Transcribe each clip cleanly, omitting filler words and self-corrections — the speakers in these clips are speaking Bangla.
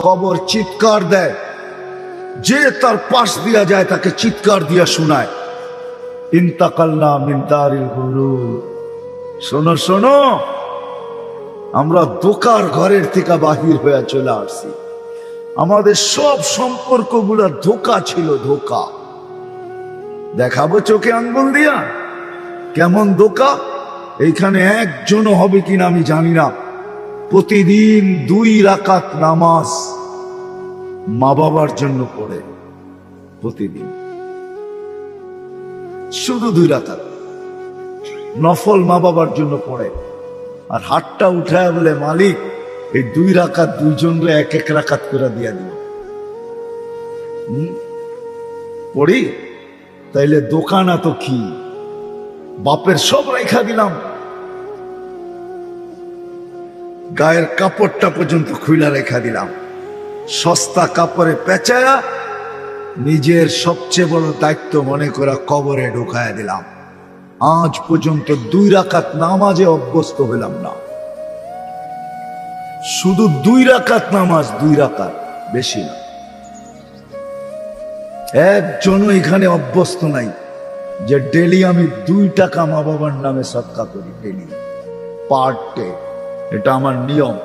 কবর চিৎকার দেয়, যে তার পাশ দিয়া যায় তাকে চিৎকার দিয়া শোনায়, ইন্তাকালনা মিন দারিল গুরুর। শোনো শোনো, আমরা ধোঁকার ঘরের থেকে বাহির হয়ে চলে আসছি। আমাদের সব সম্পর্কগুলো ধোঁকা ছিল, ধোঁকা। দেখাবো চোখে আঙ্গুল দিয়া কেমন ধোঁকা। এইখানে একজনও হবে কিনা আমি জানি না। প্রতিদিন 2 রাকাত নামাজ মা বাবার জন্য পড়ে, প্রতিদিন শুধু 2 রাকাত নফল মা বাবার জন্য পড়ে। আর হাতটা উঠায় বলে, মালিক এই 2 রাকাত দুইজনরে 1-1 রাকাত করে দিয়া দিও। পড়ি তাইলে দোকানা তো কি, বাপের সব রেখা দিলাম, গায়ের কাপড়টা পর্যন্ত খুইলা রেখা দিলাম, সস্তা কাপড়ে পেঁচায়া নিজের সবচেয়ে বড় দায়িত্ব মনে করে কবরে ঢুকায়া দিলাম। আজ পর্যন্ত 2 রাকাত নামাজে অভ্যস্ত হইলাম না। শুধু 2 রাকাত নামাজ, 2 রাকাত, বেশি না। একজনও এখানে অভ্যস্ত নাই যে ডেলি আমি 2 টাকা মা বাবার নামে সদকা করি, ডেলি, পার ডে। এটা আমার নিয়ম,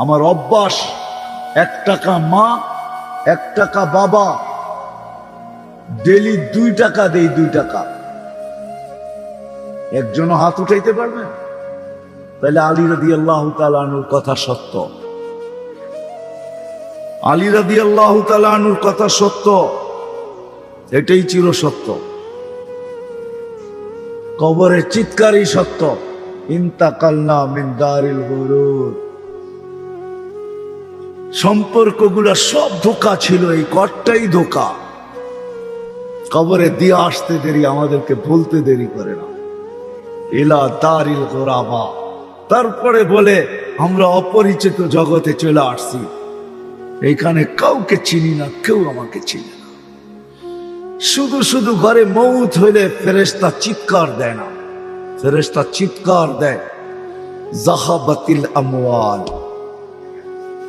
আমার অভ্যাস। 1 টাকা মা, 1 টাকা বাবা, ডেলি 2 টাকা দেই, 2 টাকা। একজনও হাত উঠাইতে পারবে? তাহলে আলী রাদিয়াল্লাহু তাআলা আনহুর কথা সত্য। আলী রাদিয়াল্লাহু তাআলা আনহুর কথা সত্য, এটাই চির সত্য। কবরের চিৎকারই সত্য, ইন্তাকালনা মিন দারিল গুরুর। সম্পর্কগুলো সব ধোঁকা ছিল, এই ঘরটাই ধোঁকা। কবরে দিয়ে আসতে দেরি, আমাদেরকে বলতে দেরি করে না, ইলা দারিল গুরাবা। তারপরে বলে আমরা অপরিচিত জগতে চলে আসছি, এইখানে কাউকে চিনি না, কেউ আমাকে চিনি না। শুধু শুধু ঘরে মৌত হইলে ফেরেশতা চিৎকার দেয় না, ফেরেশতা চিৎকার দেয়, যাহাবাতিল আমওয়াল,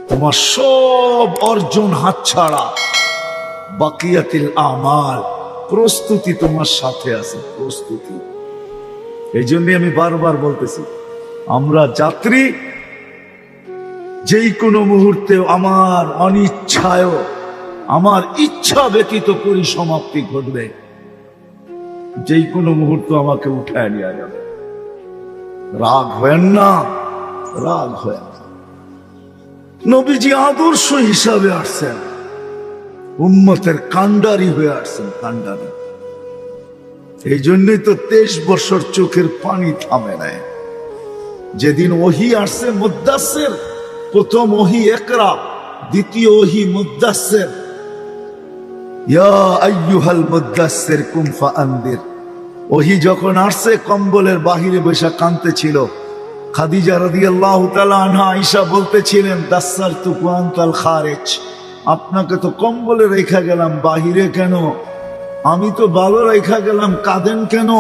তোমার সব অর্জন হাতছাড়া, বাকিয়াতিল আমাল, প্রস্তুতি তোমার সাথে আছে, প্রস্তুতি। এই জন্য আমি বারবার বলতেছি, আমরা যাত্রী, যেই কোনো মুহূর্তে আমার অনিচ্ছায়, আমার ইচ্ছা ব্যতীত পরিসমাপ্তি ঘটবে। যেই কোনো মুহূর্ত আমাকে উঠায় নেওয়া যাবে। রাগ হয়েন না, রাগ হয়ে না। নবীজি আদর্শ হিসাবে আসছেন, উম্মতের কান্ডারি হয়ে আসছেন, কান্ডারি। এই জন্যই তো 23 বছর চোখের পানি থামে নাই। যেদিন ওহী আসছে মুদ্দাসসির, প্রথম ওহী ইকরা, দ্বিতীয় ওহী মুদ্দাসসির। ইয়া আইয়ুহাল মুদ্দাসসির কুম ফাআনদির। ওহী যখন আসছে, কম্বলের বাহিরে বসে কাঁদতেছিল খাদিজা রাদিয়াল্লাহু তাআলা আনহা। আয়েশা বলতেছিলেন, দাসসারতুকু আনতাল খারিজ, আপনাকে তো কম্বলে রেখা গেলাম, বাহিরে কেন? আমি তো ভালো রেখা গেলাম, কাঁদেন কেন?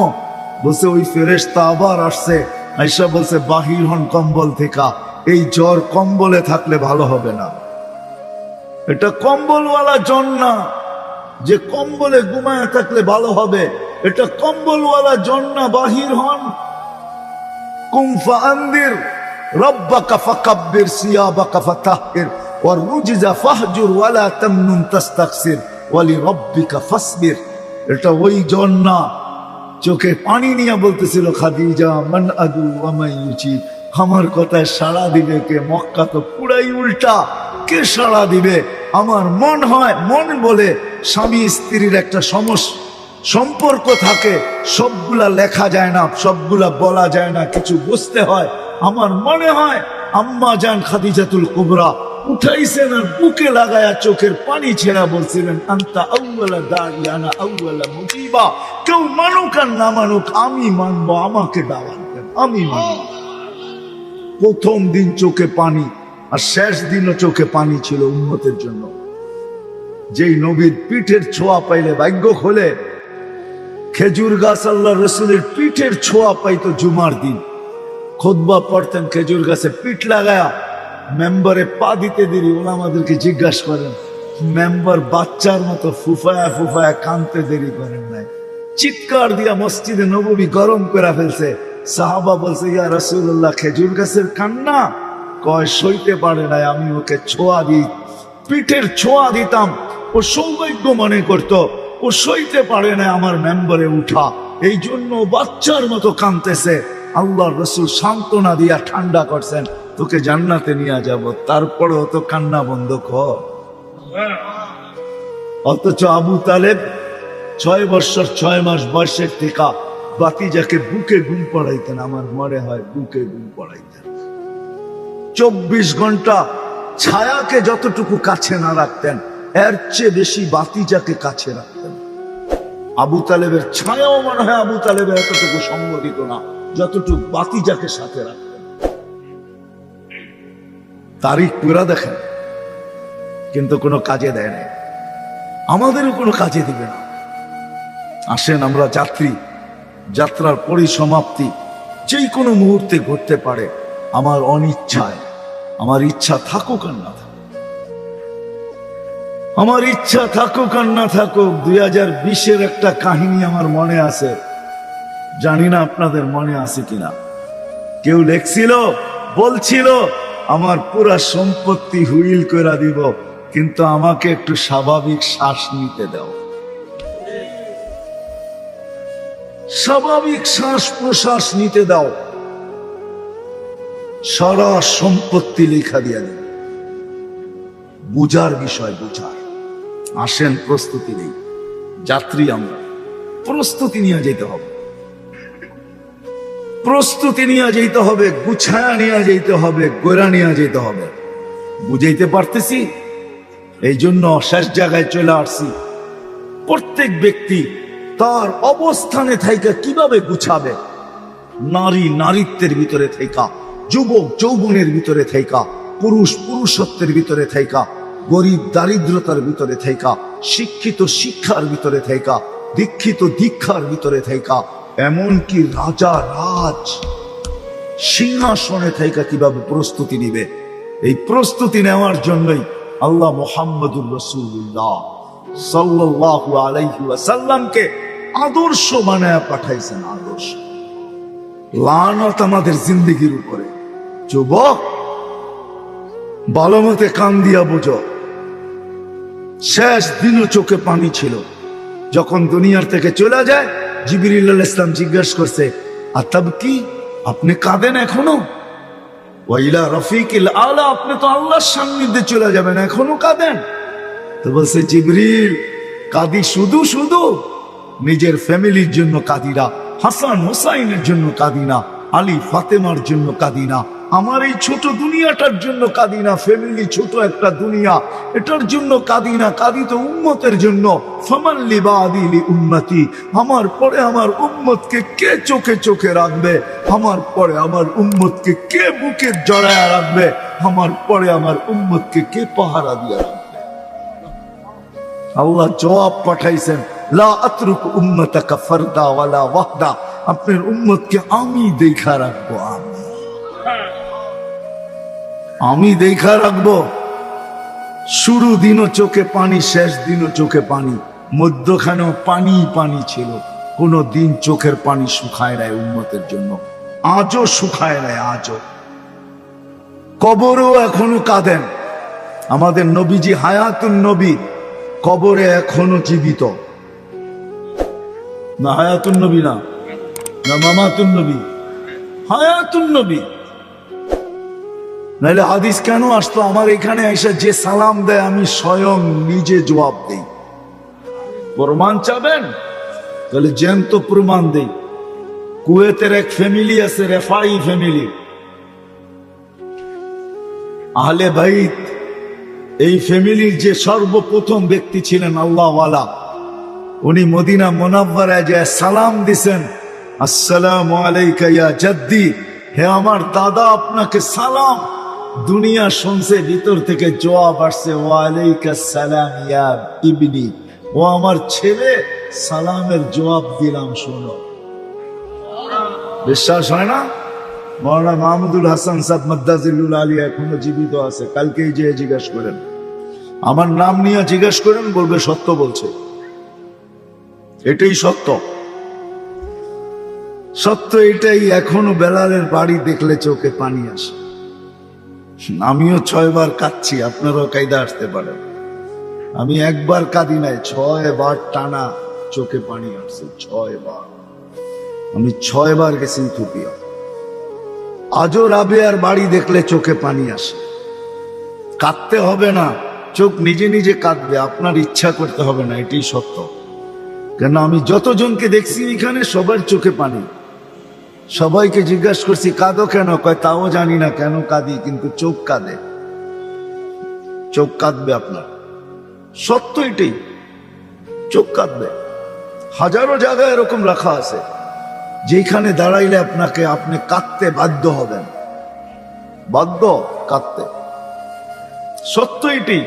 বলছে ওই ফেরেশতা আবার আসছে। আয়েশা বলছে, বাহির হন কম্বল থেকে, এই জ্বর কম্বলে থাকলে ভালো হবে না। এটা কম্বলওয়ালা জন না যে কম্বলে ঘুমায় থাকলে ভালো হবে, এটা কম্বলওয়ালা জন না, বাহির হন। কুম ফাআনদির রাব্বাকা ফাকাব্বির সিয়াবাকা ফাতাহহির ওয়ার রুজজা ফাহজুর ওয়ালা তামনুন তাস্তাকসির ওয়ালি রাব্বিকা ফাসবির। এটা ওই জন না। চোখে পানি নিয়ে বলতেছিল খাদিজা, মান আদু ওয়া মান ইউজিব, আমার কথায় সাড়া দিবে কে? মক্কা তো পুরাই উল্টা, কে সাড়া দিবে? আমার মন হয়, মন বলে স্বামী স্ত্রীর একটা সম্পর্ক থাকে, সবগুলা লেখা যায় না, সবগুলা বলা যায় না, কিছু বুঝতে হয়। আমার মনে হয় আম্মা জান খাদিজাতুল কুবরা উঠাইছেন আর বুকে লাগায়া চোখের পানি ছেড়া বলছিলেন, আনতা আউয়ালা দাঈ আনা আউয়ালা মুজিবা। কেউ মানুক আর না মানুক, আমি মানবো, আমাকে দাওয়াত দেন, আমি মানবো। প্রথম দিন চোখে পানি, আর শেষ দিনও চোখে পানি ছিল উম্মতের জন্য। যেই নবীর পিঠের ছোঁয়া পাইলে ভাগ্য খোলে। খেজুর গাছ আল্লাহ রসুলের পিঠের ছোঁয়া পাইতো জুমার দিন, খুতবা পড়তেন খেজুর গাছে পিঠ লাগায়া, মেম্বারে পা দিতে দেরি, ওরা আমাদেরকে জিজ্ঞাসা করেন মেম্বার বাচ্চার মতো ফুফায়া ফুফায়া কানতে দেরি করেন নাই, চিৎকার দিয়া মসজিদে নববী গরম করে ফেলছে। সাহাবা বলছে ইয়া রাসূলুল্লাহ খেজুর গাছের কান্না, কয় সইতে পারে নাই, আমি ওকে ছোঁয়া দিই, পিঠের ছোঁয়া দিতাম, ও সৌভাগ্য মনে করত, ও সইতে পারে না আমার মেম্বারে উঠা, এই জন্য বাচ্চার মতো কাঁদতেছে। আল্লাহর রাসূল সান্ত্বনা দিয়া ঠান্ডা করছেন, তোকে জান্নাতে নিয়ে যাব, তারপরেও তো কান্না বন্ধ কর। অথচ আবু তালেব 6 বছর 6 মাস বয়সের থেকে বাতিজাকে বুকে ঘুম পড়াইতেন, আমার মনে হয় বুকে ঘুম পড়াইতেন। 24 ঘন্টা ছায়াকে যতটুকু কাছে না রাখতেন, এর চেয়ে বেশি বাতিজাকে কাছে রাখতেন। আবু তালেবের ছায়াও মনে হয় আবু তালেবের এতটুকু সম্বোধিত না যতটুকু বাতিজাকে সাথে রাখতেন। তারিখ পুরা দেখেন, কিন্তু কোনো কাজে দেয় না, আমাদেরও কোনো কাজে দিবে না। আসেন আমরা যাত্রী, যাত্রার পরিসমাপ্তি যেই কোনো মুহূর্তে ঘটতে পারে। আমার অনিচ্ছায়, আমার ইচ্ছা থাকুক আর না থাকুক, আমার ইচ্ছা থাকুক আর না থাকুক। 2020-এর একটা কাহিনী আমার মনে আছে, জানি না আপনাদের মনে আছে কিনা। কেউ লেখছিল, বলছিল আমার পুরা সম্পত্তি হুইল করে দিব, কিন্তু আমাকে একটু স্বাভাবিক শ্বাস নিতে দাও, স্বাভাবিক শ্বাস প্রশ্বাস নিতে দাও, সারা সম্পত্তি লেখা দিয়া দিন। বুঝার বিষয়, বুঝার। আসেন প্রস্তুতি নেই, যাত্রী আমরা, প্রস্তুতি নিয়ে যেতে হবে, প্রস্তুতি নিয়ে যেতে হবে, গুছায়া নিয়ে যেতে হবে, গোড়া নিয়ে যেতে হবে। বুঝাইতে পারতেছি? এই জন্য শেষ জায়গায় চলে আসছি। প্রত্যেক ব্যক্তি তার অবস্থানে থাইকা কিভাবে গুছাবে, নারী নারীত্বের ভিতরে থাইকা, যুবক যৌবনের ভিতরে থাইকা, পুরুষ পুরুষত্বের ভিতরে থাইকা, গরিব দারিদ্রতার ভিতরে থাইকা, শিক্ষিত শিক্ষার ভিতরে থাইকা, দীক্ষিত দীক্ষার ভিতরে থাইকা, এমনকি রাজা রাজ সিংহাসনে থাইকা কিভাবে প্রস্তুতি নিবে, এই প্রস্তুতি নেওয়ার জন্যই আল্লাহ মুহাম্মদুর রাসূলুল্লাহ সাল্লাল্লাহু আলাইহি ওয়াসাল্লামকে আদর্শ বানায়া পাঠাইছেন। আদর্শ। লানত আমাদের জিন্দেগির উপরে। যুবক, ভালো মতে কান দিয়া বুঝো, শেষ দিনও চোখে পানি ছিল। যখন দুনিয়ার থেকে চলে যায়, জিবরিল আলাইহিস সালাম জিজ্ঞাসা করছে, আতাব কি, আপনি কাঁদেন এখনো? ওয়াইলা রফিকিল আলা, আপনি তো আল্লাহর সান্নিধ্যে চলে যাবেন, এখনো কাঁদেন? তো বলছে, জিবরিল, কাঁদি শুধু শুধু নিজের ফ্যামিলির জন্য কাঁদি না, হাসান হোসাইনের জন্য কাঁদি না, আলী ফাতেমার জন্য কাঁদি না, আমার এই ছোট দুনিয়াটার জন্য কাঁদি না, ফ্যামিলি ছোট একটা দুনিয়া, এটার জন্য কাঁদি না, কাঁদি তো উম্মতের জন্য। ফামাল্লি বাদি লি উম্মতি, আমার পরে আমার উম্মতকে কে চোখে চোখে রাখবে, আমার পরে আমার উম্মতকে কে বুকে জড়ায়া রাখবে, আমার পরে আমার উম্মতকে কে পাহারা দিয়া রাখবে। আল্লাহ জবাব পাঠাইছেন, লা আতরুক উম্মতাকা ফারদা ওয়ালা ওয়াহদা, আপনার উম্মতকে আমি দেখা রাখবো, আমি দেখা রাখবো। শুরু দিনও চোখে পানি, শেষ দিনও চোখে পানি, মধ্যখানেও পানি পানি ছিল। কোন দিন চোখের পানি শুকায় নাই উম্মতের জন্য, আজও শুকায় নাই, আজও। কবরেও এখনো কাঁদেন। আমাদের নবীজি হায়াতুন নবী, কবরে এখনো জীবিত। না হায়াতুন নবী, না না মামাতুন নবী, হায়াতুন নবী। নাহলে হাদিস কেন আসতো? আমার এখানে এসে যে সালাম দেয় আমি স্বয়ং নিজে জবাব দেই। প্রমাণ চাবেন? তাহলে জ্যান্ত প্রমাণ দেই। কুয়েতের এক ফ্যামিলি আছে, রেফাই ফ্যামিলি, আহলে বাইত। এই ফ্যামিলির যে সর্বপ্রথম ব্যক্তি ছিলেন আল্লাহওয়ালা, উনি মদিনা মুনাওয়ারায় যে সালাম দিছেন, আসসালামু আলাইকা ইয়া জাদ্দি, হে আমার দাদা আপনাকে সালাম। দুনিয়া শুনছে, ভিতর থেকে জবাব আসছে, ওয়ালাইকা সালাম ইয়া ইবনি, ও আমার ছেলে, সালামের জবাব দিলাম, শোনো। বিশ্বাস হয় না? মৌলানা মাহমুদুল হাসান সাহেব মাদ্দাজিল্লুল আলিয়া এখনো জীবিত আছে, কালকেই যে জিজ্ঞেস করেন, আমার নাম নিয়ে জিজ্ঞেস করেন, বলবে সত্য বলছে। এটাই সত্য, সত্য এটাই। এখনো বেলালের বাড়ি দেখলে চোখে পানি আসে। আমিও 6 বার কাঁদছি, আপনারাও কায়দা আসতে পারেন। আমি একবার কাঁদি নাই, 6 বার টানা চোখে পানি আসছে। 6 বার আমি 6 বার গেছি ইথিওপিয়া। আজও রাবেয়ার বাড়ি দেখলে চোখে পানি আসে। কাঁদতে হবে না, চোখ নিজে নিজে কাঁদবে, আপনার ইচ্ছা করতে হবে না, এটাই সত্য। কেন আমি যতজনকে দেখছি এখানে সবার চোখে পানি। সবাইকে জিজ্ঞাসা করছি কাঁদো কেন, কয় তাও জানি না কেন কাঁদি, কিন্তু চোখ কাঁদে। চোখ কাঁদবে আপনার, সত্য এটাই, চোখ কাঁদবে। হাজারো জায়গায় এরকম রাখা আছে যেখানে দাঁড়াইলে আপনি কাঁদতে বাধ্য হবেন, বাধ্য কাঁদতে। সত্য এটাই।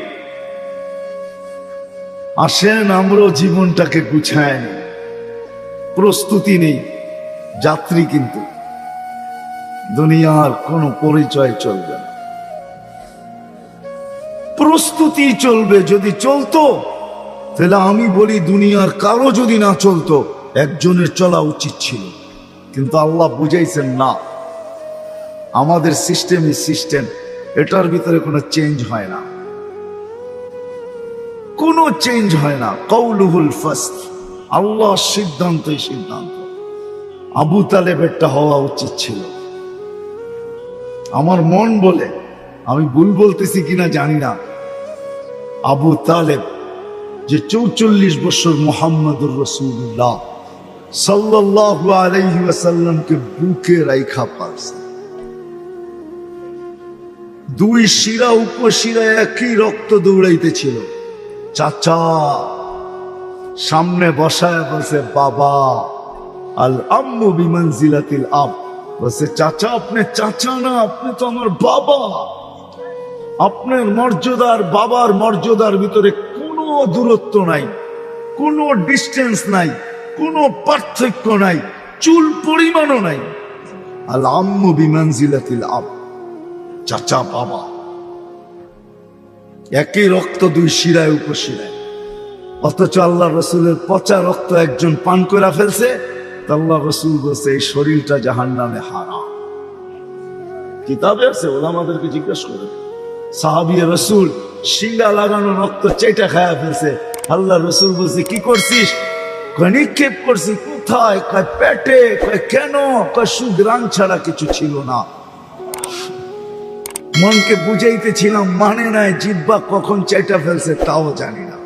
আসেন আমরাও জীবনটাকে গুছায় নিই। প্রস্তুতি নেই, যাত্রী কিন্তু দুনিয়ার কোনো পরিচয় চলবে না, প্রস্তুতি চলবে। যদি চলতো তাহলে আমি বলি দুনিয়ার কারো যদি না চলতো, একজনের চলা উচিত ছিল। কিন্তু আল্লাহ বুঝাইছেন না, আমাদের সিস্টেমই সিস্টেম, এটার ভিতরে কোনো চেঞ্জ হয় না, কোনো চেঞ্জ হয় না। কওলুহুল ফাসল, আল্লাহর সিদ্ধান্তই সিদ্ধান্ত। আবু তালেবেরটা হওয়া উচিত ছিল। আমার মন বলে, আমি ভুল বলতেছি কিনা জানি না, আবু তালেব যে 44 বছর মুহাম্মদুর রাসূলুল্লাহ সাল্লাল্লাহু আলাইহি ওয়াসাল্লামকে বুকে রাইখা পারছে। 2 শিরা উপশিরা একই রক্ত দৌড়াইতেছিল। চাচা সামনে বসায় বলছে বাবা, আল আম্মু বিমানজিলাতিল আব। বলছে চাচা আপনি চাচা না, আপনি তো আমার বাবা। আপনার মর্যাদার বাবার মর্যাদার ভিতরে কোনো দূরত্ব নাই, কোনো ডিস্টেন্স নাই, কোনো পার্থক্য নাই, চুল পরিমাণও নাই। আল আম্মু বিমানজিলাতিল আব, চাচা বাবা, একই রক্ত 2 শিরায় উপশিরায়। অথচ আল্লাহ রসুলের পচা রক্ত একজন পান করে ফেলছে, আল্লাহ রসুল বলছে এই শরীরটা জাহান্নামে হারাম। কিতাবে আছে, ওলামাদেরকে জিজ্ঞাসা করে। সাহাবী রসুল শিঙ্গা লাগানো রক্ত চেটা খায়া ফেলছে। আল্লাহ রসুল বলছে কি করছিস? নিক্ষেপ করছি। কোথায়? কয় পেটে। কয় কেন? কয় সুগ্রাণ ছাড়া কিছু ছিল না। মনকে বুঝাইতেছিলাম, মানে নাই। জিহ্বা কখন চেটা ফেলছে তাও জানি না।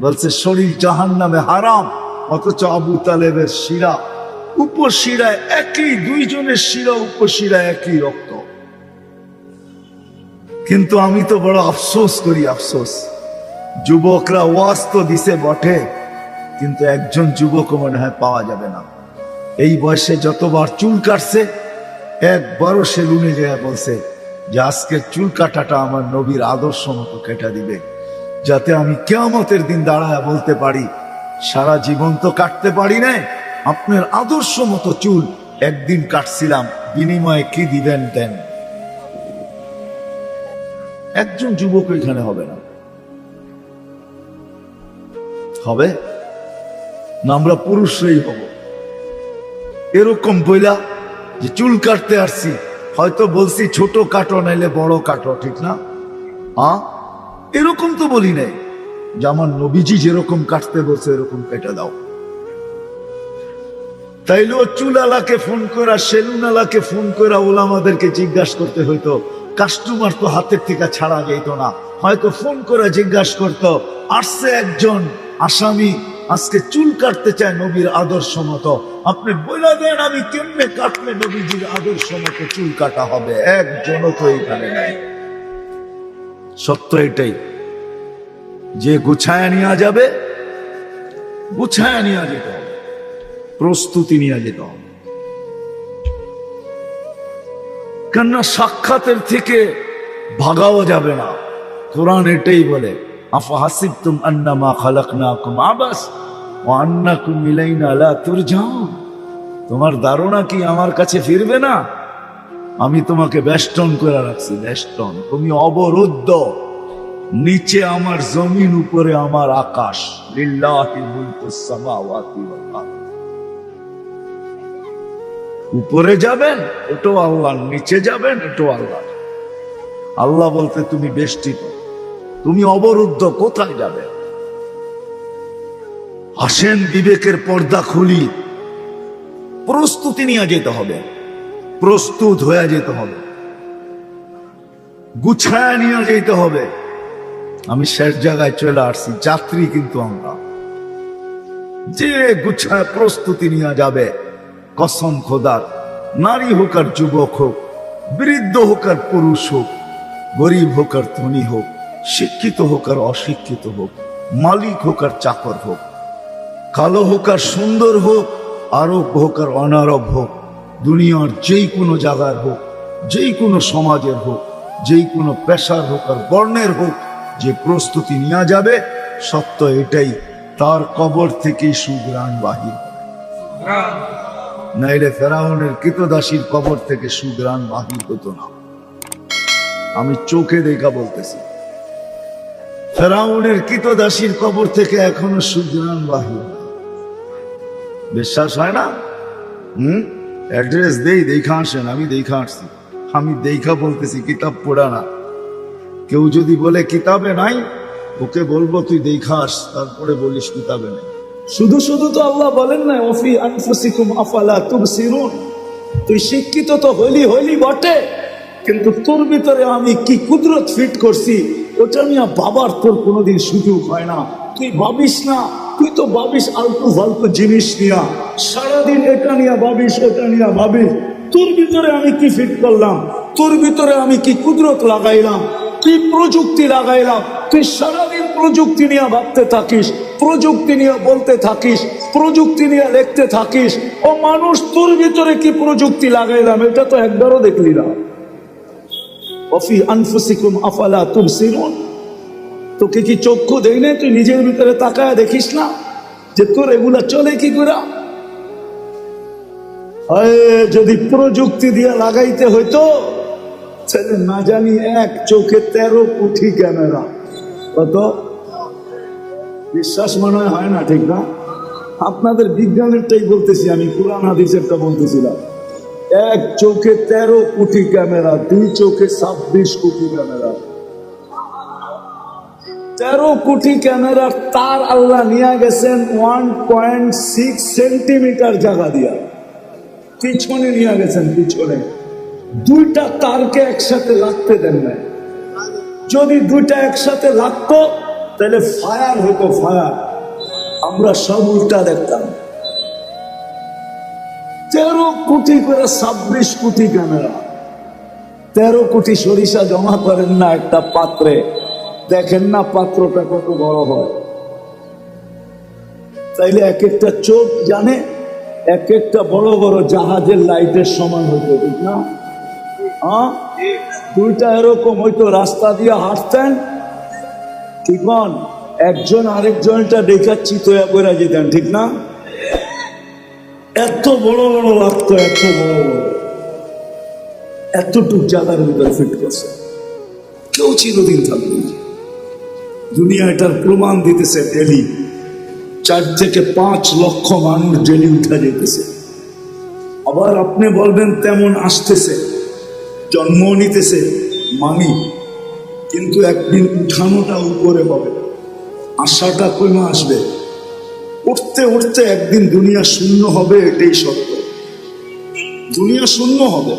বলছে শরীর জাহান্নামে হারাম। অথচ আবু তালেবের শিরা উপশিরায় একই, 2 জনের শিরা উপশিরায় একই রক্ত। কিন্তু আমি তো বড় আফসোস করি, আফসোস। যুবকরা ওয়াজ তো দিছে বটে, কিন্তু একজন যুবক মনে হয় পাওয়া যাবে না। এই বয়সে যতবার চুল কাটছে, একবারও সেলুনে যায় বলছে যে আজকের চুল কাটাটা আমার নবীর আদর্শ মতো কেটে দিবে, যাতে আমি কিয়ামতের দিন দাঁড়ায় বলতে পারি সারা জীবন তো কাটতে পারি না, আপনার আদর্শ মতো চুল একদিন কাটছিলাম, বিনিময়ে কি দিবেন দেন। একজন যুবক এখানে হবে না, হবে না আমরা পুরুষরাই হব। এরকম বইলা যে চুল কাটতে আসছি, হয়তো বলছি ছোট কাটো নাইলে বড় কাটো, ঠিক না? এরকম তো বলি নাই যে আমার নবীজি যেরকম কাটতে বলছে এরকম কেটে দাও। তাইলেও চুলালাকে ফোন করা, সেলুনালাকে ফোন করা ওলামাদেরকে জিজ্ঞাসা করতে হইতো। কাস্টমার তো হাতের থেকে ছাড়া যেত না, হয়তো ফোন করে জিজ্ঞাসা করতো আসছে একজন আসামি আজকে চুল কাটতে চায় নবীর আদর্শ মতো, আপনি বলে দেন আমি কেমনে কাটলে নবীজির আদর্শ মতো চুল কাটা হবে। একজনও তো এখানে নাই। সত্য এটাই, যে গুছায় নেওয়া যাবে, গুছায় নেওয়া যেতে হবে, প্রস্তুতি নিয়ে যেতে হবে। কেননা সাক্ষাতের থেকে ভাগাও যাবে না। কোরআন এটাই বলে, আফাহাসিবতুম আন্নামা খালাকনাকুম আবাস ওয়া আন্নাকুম ইলাইনা লা তুরজাউন। তোমার ধারণা কি আমার কাছে ফিরবে না? আমি তোমাকে বেষ্টন করে রাখছি, বেষ্টন। তুমি অবরুদ্ধ। নিচে আমার জমিন, উপরে আমার আকাশ। লিল্লাহি মুলকুস সামাওয়াতি ওয়াল আরদ। উপরে যাবেন এটাও আল্লাহ, নিচে যাবেন এটাও আল্লাহ। আল্লাহ বলতে তুমি বেষ্টিত, তুমি অবরুদ্ধ, কোথায় যাবে? আসেন বিবেকের পর্দা খুলি। প্রস্তুতি নিয়ে যেতে হবে, প্রস্তুত হয়ে যেতে হবে, গুছায় নিয়ে যেতে হবে। আমি শেষ জায়গায় চলে আসছি, যাত্রী কিন্তু আমরা। যে গুছায় প্রস্তুতি নিয়ে যাবে, কসম খোদার, নারী হোক আর যুবক হোক, বৃদ্ধ হোক আর পুরুষ হোক, গরিব হোক আর ধনী হোক, শিক্ষিত হোক আর অশিক্ষিত হোক, মালিক হোক আর চাকর হোক, কালো হোক আর সুন্দর হোক, আরব হোক আর অনারব হোক, দুনিয়ার যেই কোনো জায়গার হোক, যেই কোনো সমাজের হোক, যেই কোনো পেশার হোক আর বর্ণের হোক, যে প্রস্তুতি নেওয়া যাবে, সত্য এটাই, তার কবর থেকেই সুঘ্রাণ বাহির হবে। নাইলে ফেরাউনের কৃতদাসীর কবর থেকে সুঘ্রাণ বাহির হতো না। আমি চোখে দেখা বলতেছি, ফেরাউনের কৃতদাসীর কবর থেকে এখনো সুঘ্রাণ বাহির। বিশ্বাস হয় না? অ্যাড্রেস দেই, দেখা আসেন। আমি দেখা আসছি, আমি দেখা বলতেছি, কিতাব পড়া না। কেউ যদি বলে কিতাবে নাই, ওকে বলবো তুই দেখা আস, তারপরে বলিস কিতাবে নেই। শুধু শুধু তো আল্লাহ বলেন না ওয়াফি আনফুসিকুম আফালা তুবসিরুন। তুই শিক্ষিত তো হইলি বটে, কিন্তু তোর ভিতরে আমি কি কুদরত ফিট করছি ওটা নিয়ে বাবার তোর কোনোদিন সুযোগ হয় না। তুই ভাবিস না, তুই তো ভাবিস আলতু ফালতু জিনিস নিয়া, সারাদিন এটা নিয়ে ভাবিস, ওটা নিয়ে ভাবিস। তোর ভিতরে আমি কি ফিট করলাম, তোর ভিতরে আমি কি কুদরত লাগাইলাম, কি প্রযুক্তি লাগাইলাম। তুই সারাদিন প্রযুক্তি নিয়ে ভাবতে থাকিস, প্রযুক্তি নিয়ে বলতে থাকিস, প্রযুক্তি নিয়ে লিখতে থাকিস। ও মানুষ, তোর ভিতরে কি প্রযুক্তি লাগাইলাম এটা তো একবারও দেখলি না। ওয়াফি আনফুসিকুম আফালা তুবসিরুন। তোকে কি চক্ষু দেই না? তুই নিজের ভিতরে তাকায় দেখিস না যে তোর এগুলা চলে কি করে? যদি প্রযুক্তি দিয়ে লাগাইতে হইতো তাহলে না জানি এক চোখে 13 কোটি ক্যামেরা। কত? বিশ্বাস মনে হয় না, ঠিক না? আপনাদের বিজ্ঞানেরটাই বলতেছি আমি, কোরআন হাদিসেরটা বলতেছিলাম। এক চোখে 13 কোটি ক্যামেরা, দুই চোখে 26 কোটি ক্যামেরা। 13 কোটি ক্যামেরার তার আল্লাহ নিয়ে গেছেন 1.6 সেন্টিমিটার জায়গা দিয়া, পিছনে নিয়ে গেছেন। পিছনে দুইটা তারকে একসাথে লাগতে দেন না। যদি দুইটা একসাথে লাগতো তাহলে ফায়ার হতো, ফায়ার। আমরা সব উল্টা দেখতাম। 13 কোটি করে 26 কোটি ক্যামেরা। 13 কোটি সরিষা জমা করেন না একটা পাত্রে, দেখেন না পাত্রটা কত বড় হয়। তাইলে এক একটা চোখ জানে এক একটা বড় বড় জাহাজের লাইটের সমান হইতো, ঠিক না? দুইটা এরকম হইতো, রাস্তা দিয়ে হাঁটতেন, ঠিক না? একজন আরেকজনটা দেখাচ্ছি তো করে যেতেন, ঠিক না? এত বড় বড় লাগতো, এত বড় বড়, এতটুক জায়গার ভিতরে ফিট করছে। কেউ চিরদিন থাকবে। দুনিয়া এটার প্রমাণ দিতেছে। ডেলি 4 থেকে 5 লক্ষ মানুষ ডেলি উঠা যেতেছে। আবার আপনি বলবেন তেমন আসতেছে, জন্ম নিতেছে, মানি, কিন্তু একদিন উঠানোটা উপরে হবে, আশাটা কমে আসবে। উঠতে উঠতে একদিন দুনিয়া শূন্য হবে, এটাই সত্য। দুনিয়া শূন্য হবে,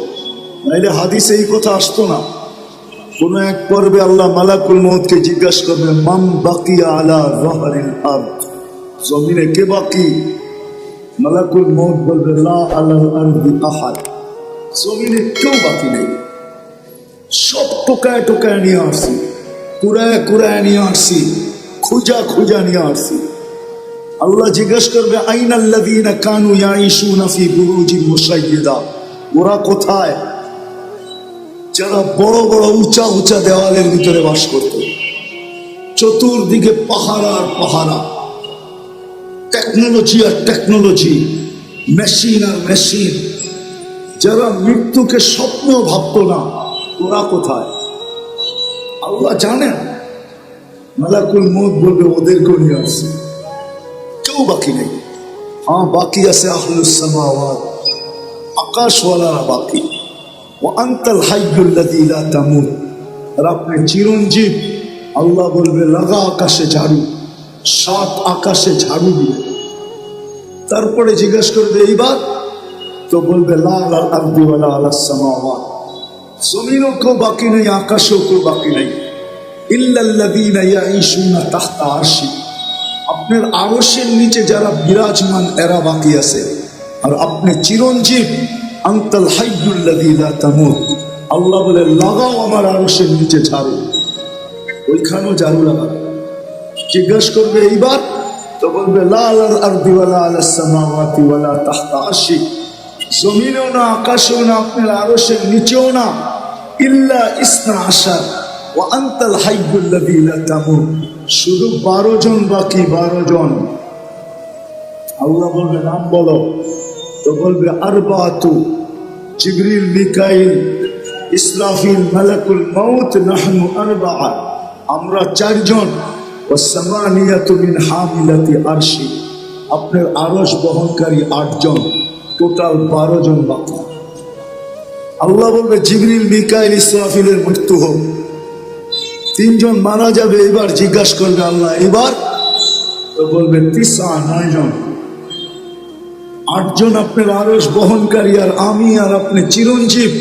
নাইলে হাদিসে এই কথা আসতো না। কোন এক পর্বে আল্লাহ মালাকুল মউতকে জিজ্ঞাসা করবে, মান বাকিয়া আলা যাহরিল আরদ, জমিনে কে বাকি? মালাকুল মউত বলবে, লা আলাল আরদি আহাদ, জমিনে কেউ বাকি নেই। সব টোকায় টোকায় নিয়ে আসছি, কুড়ায় কুড়ায় নিয়ে আসছি, খুঁজা খুঁজা নিয়ে আসছি। আল্লাহ জিজ্ঞাসা করবে, আইনাল্লাযীনা কানু ইয়াঈশুনা ফি বুরুজিন মুশাইয়্যিদা, ওরা কোথায়? যারা বড় বড় উঁচা উঁচা দেওয়ালের ভিতরে বাস করত, চতুর্দিকে পাহারা আর পাহারা, টেকনোলজি আর টেকনোলজি, মেশিন আর মেশিন, যারা মৃত্যুকে স্বপ্ন ভাবতো না, ওরা কোথায়? আল্লাহ জানেন। মালাকুল মউত বলবে ওদেরকেও নিয়ে আসছে, কেউ বাকি নেই। হ্যাঁ, বাকি আছে আহলুস সামাওয়াত, আকাশওয়ালারা বাকি। ওয়া আনতাল হাইয়ুল লাযী লা তামুত, আর আপনি চিরঞ্জীব। আল্লাহ বলবে লাগা আকাশে ঝাড়ু, 7 আকাশে ঝাড়ু দিবে। তারপরে জিজ্ঞেস করবে এইবার, তো বলবে লা আলাল আরদি ওয়ালা আলাস সামাওয়াত, জমিনও কেউ বাকি নেই, আকাশও কেউ বাকি নেই। ইল্লাল্লাযীনা ইয়াঈশুনা তাহতা আরশি, আপনার আরশের নিচে যারা বিরাজমান এরা বাকি আছে। আর আপনি চিরঞ্জীব, আনতাল হাইয়ুল লাযী লা তামুত। আল্লাহ বলে লাগাও আমার আরশের নিচে ঝাড়ু, ওইখানেও ঝাড়ু লাগাও। জিজ্ঞেস করবে এইবার, তো বলবে লা আলাল আরদি ওয়ালা আলাস সামাওয়াতি ওয়ালা তাহতা আরশি, জমিনেও না, আকাশেও না, আপনার আরশের নিচেও না। ইল্লা ইসনা আশার ওয়া আনতাল হাইয়ুল লাযী লা তামুত, শুধু 12 জন বাকি, 12 জন। আল্লাহ বলবে নাম বলো, তো বলবে আরবাতু, জিবরিল, মিকাইল, ইসরাফিল, মালাকুল মউত, নাহনু আরবাআ, আমরা 4 জন। ওয়া সামানিয়াতু মিন হামিলাতি আরশি, আপনার আরশ বহনকারী 8 জন, টোটাল 12 জন বাকি। আল্লাহ বলবে জিবরিল, মিকাইল, ইসরাফিলের মৃত্যু হোক, 3 জন মারা যাবে। এবার জিজ্ঞাসা করবে আল্লাহ এবার, তো বলবে 9 জন, 8 জন আপনার আরশ বহনকারী, আর আমি আর আপনি চিরঞ্জীব।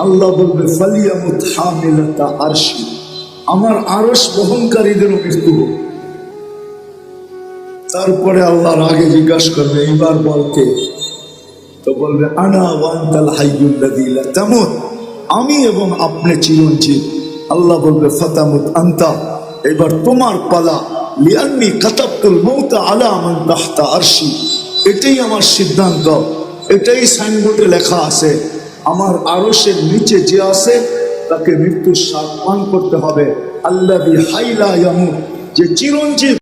আল্লাহ বলবে ফালিয়ামুত হামিলাতা আরশি, আমার আরশ বহনকারীদেরও মৃত্যু হোক। তারপরে আল্লাহর আগে জিজ্ঞাসা করবে এবার বলতে, তো বলবে আনা ওয়া আনতাল হাইয়ুল লাযী লা তামুত, আমি এবং আপনি চিরঞ্জীব। আল্লাহ বলবে ফাতামুত আনতা, এবার তোমার পালা। লিআন্নী কাতাবতুল মাউতা আলা মান তাহতা আরশি, এটাই আমার সিদ্ধান্ত, এটাই সাইনবোর্ডে লেখা আছে। আমার আরশের নিচে যে আছে তাকে মৃত্যুর স্বাদ পান করতে হবে। আল্লাযী হাইলা ইয়ামুত, যে চিরঞ্জীব।